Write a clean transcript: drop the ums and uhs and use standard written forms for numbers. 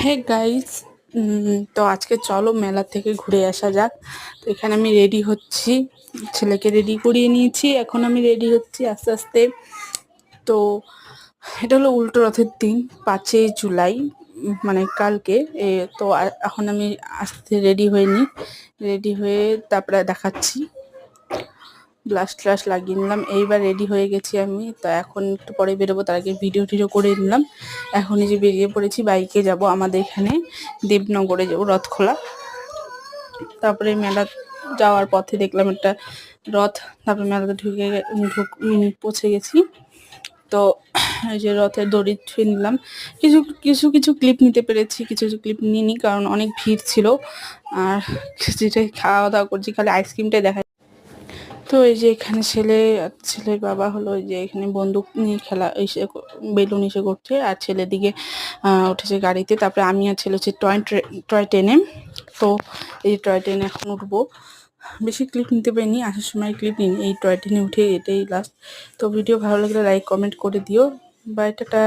Hey guys, তো আজকে চলো মেলা থেকে ঘুরে আসা যাক। তো এখানে আমি রেডি হচ্ছি, ছেলেকে রেডি করিয়ে নিয়েছি, এখন আমি রেডি হচ্ছি আস্তে আস্তে। তো এটা হলো উল্টো রথের দিন, 5ই জুলাই, মানে কালকে। তো এখন আমি আস্তে রেডি হয়ে নিই, রেডি হয়ে তারপরে দেখাচ্ছি। ব্লাশ ট্লাশ লাগিয়ে নিলাম, এইবার রেডি হয়ে গেছি আমি। তো এখন একটু পরে বেরোবো, তার আগে ভিডিও টিডিও করে নিলাম। এখনই যে বেরিয়ে পড়েছি, বাইকে যাব আমাদের এখানে দেবনগরে যাবো রথখোলা। তারপরে মেলা যাওয়ার পথে দেখলাম একটা রথ, তারপরে মেলাতে পৌঁছে গেছি। তো এই যে রথের দড়ি ছুঁয়ে নিলাম, কিছু কিছু কিছু ক্লিপ নিতে পেরেছি, কিছু কিছু ক্লিপ নিইনি কারণ অনেক ভিড় ছিল। আর যেটাই খাওয়া দাওয়া করছি খালি আইসক্রিমটাই দেখা। তো এই যে এখানে ছেলের বাবা হলো ওই যে এখানে বন্দুক নিয়ে খেলা এসে বেলুন এসে করছে, আর ছেলের দিকে উঠেছে গাড়িতে। তারপরে আমি আর ছেলে হচ্ছে টয় ট্রেনে। তো এই টয় ট্রেনে এখন উঠবো। বেশি ক্লিপ নিতে পারিনি, আসার সময় ক্লিপ নিই, এই টয় ট্রেনে উঠে এটাই লাস্ট। তো ভিডিও ভালো লাগলে লাইক কমেন্ট করে দিও। Bye, tata.